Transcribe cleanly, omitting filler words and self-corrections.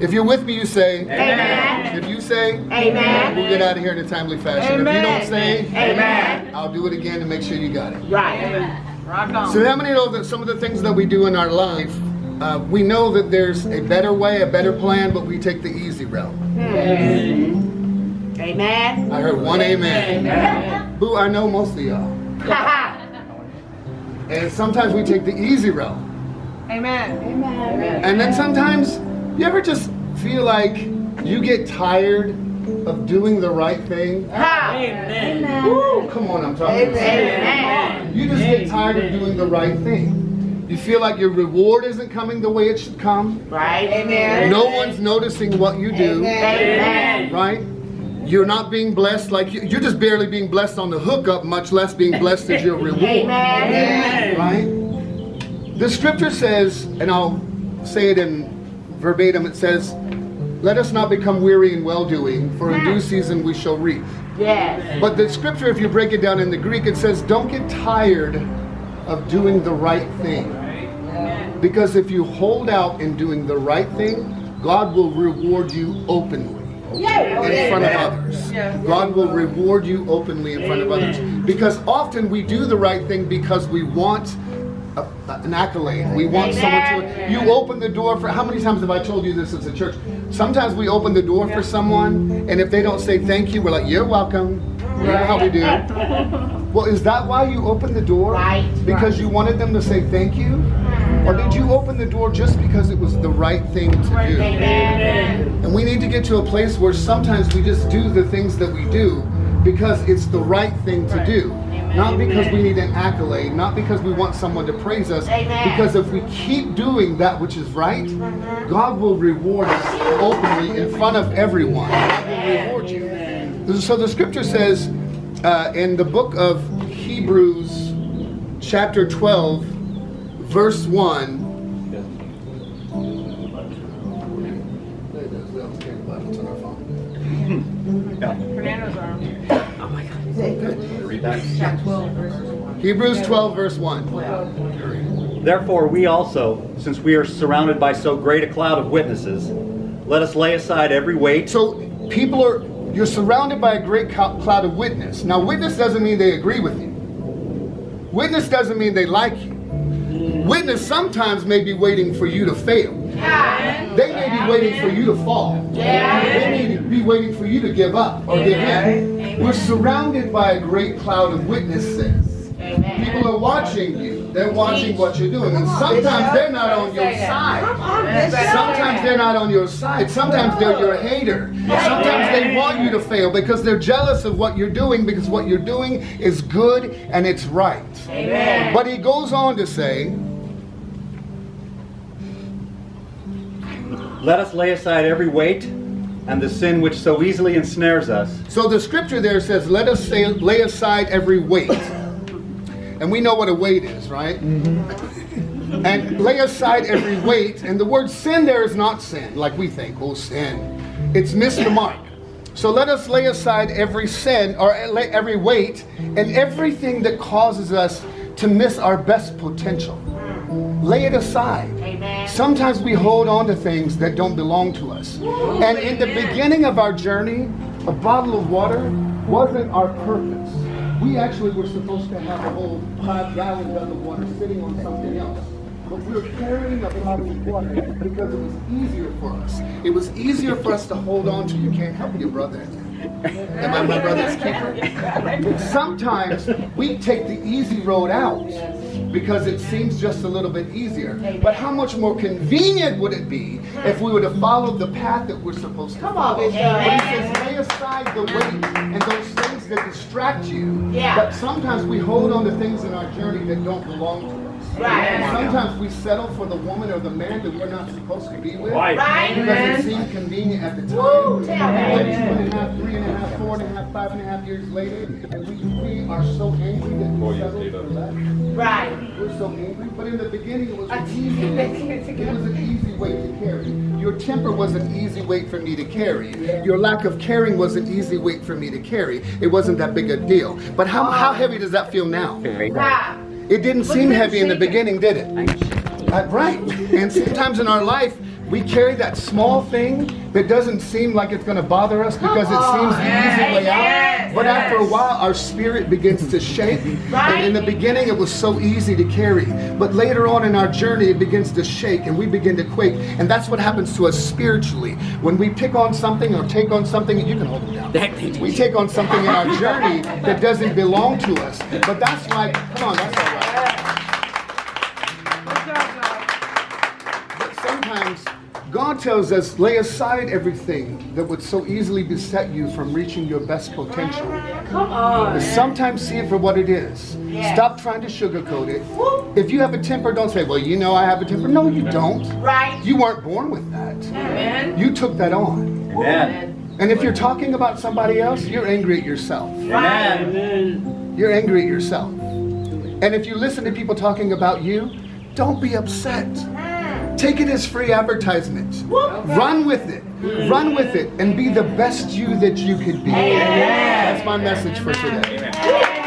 If you're with me, you say Amen. If you say Amen. we'll get out of here in a timely fashion. Amen. If you don't say Amen. I'll do it again to make sure you got it. Right. Rock on. So how many know that some of the things that we do in our life, we know that there's a better way, a better plan, but we take the easy route. Amen. I heard one amen. Amen. Boo, I know most of y'all. And sometimes we take the easy route. Amen. And then sometimes, you ever just feel like you get tired of doing the right thing? Amen. Woo, come on, I'm talking to Amen. you. You just get tired of doing the right thing. You feel like your reward isn't coming the way it should come. Right. Amen. No one's noticing what you do. Amen. Right? You're not being blessed like you're just barely being blessed on the hookup, much less being blessed as your reward. Amen. Right? The scripture says, and I'll say it in verbatim, it says, let us not become weary in well-doing, for in due season we shall reap. Yes. But the scripture, if you break it down in the Greek, it says, don't get tired of doing the right thing. Because if you hold out in doing the right thing, God will reward you openly in front of others. God will reward you openly in front of others. Because often we do the right thing because we want an accolade. We want someone to... You open the door for... How many times have I told you this as a church? Sometimes we open the door for someone, and if they don't say thank you, we're like, you're welcome. You know how we do. Well, is that why you opened the door? Right. Because you wanted them to say thank you? Or did you open the door just because it was the right thing to do? Amen. And we need to get to a place where sometimes we just do the things that we do because it's the right thing to do. Not because we need an accolade, not because we want someone to praise us, because if we keep doing that which is right, God will reward us openly in front of everyone. God will reward you. So the scripture says in the book of Hebrews, chapter 12, verse 1. Fernando's arm. Read that. Hebrews 12, verse 1. Therefore, we also, since we are surrounded by so great a cloud of witnesses, let us lay aside every weight. So you're surrounded by a great cloud of witness. Now, witness doesn't mean they agree with you. Witness doesn't mean they like you. Witness sometimes may be waiting for you to fail. They may be waiting for you to fall. They may be waiting for you to give up or give in. We're surrounded by a great cloud of witnesses. People are watching you. They're watching what you're doing. And sometimes they're not on your side. Sometimes they're not on your side. Sometimes they're your hater. Sometimes they want you to fail because they're jealous of what you're doing, because what you're doing is good and it's right. But he goes on to say, Let us lay aside every weight and the sin which so easily ensnares us. so the scripture there says, let us lay aside every weight. And we know what a weight is, right? And lay aside every weight. And the word sin there is not sin, like we think, oh, sin. It's missed the mark. So let us lay aside every sin, or every weight, and everything that causes us to miss our best potential. Lay it aside. Sometimes we hold on to things that don't belong to us. And in the beginning of our journey, a bottle of water wasn't our purpose. We actually were supposed to have a whole 5 gallons of water sitting on something else. But we were carrying a bottle of water because it was easier for us. It was easier for us to hold on to. You can't help your brother. Am I my brother's keeper? Sometimes we take the easy road out because it seems just a little bit easier. But how much more convenient would it be if we would have followed the path that we're supposed to follow? But he says, lay aside the weight and those things that distract you. But sometimes we hold on to things in our journey that don't belong to us. And sometimes we settle for the woman or the man that we're not supposed to be with because it seemed convenient at the time. But 2.5, 3.5, 4.5, 5.5 years later, and we are so angry that we settle for less. We're so angry. But in the beginning, it was an easy weight to carry. Your temper was an easy weight for me to carry. Your lack of caring was an easy weight for me to carry. It wasn't that big a deal. But how heavy does that feel now? It didn't seem heavy in the beginning, did it? Right. And sometimes in our life, We carry that small thing that doesn't seem like it's going to bother us because it seems the easy way out. But after a while, our spirit begins to shake. And in the beginning, it was so easy to carry. But later on in our journey, it begins to shake and we begin to quake. And that's what happens to us spiritually. When we pick on something or take on something, you can hold it down. We take on something in our journey that doesn't belong to us. But that's like, come on, that's all right. But sometimes God tells us, lay aside everything that would so easily beset you from reaching your best potential. Come on. But sometimes see it for what it is. Yes. Stop trying to sugarcoat it. If you have a temper, don't say, well, you know I have a temper. No, you don't. Right. You weren't born with that. Amen. You took that on. Amen. And if you're talking about somebody else, you're angry at yourself. Amen. You're angry at yourself. And if you listen to people talking about you, don't be upset. Take it as free advertisement. Run with it. Run with it and be the best you that you could be. That's my message for today. Amen.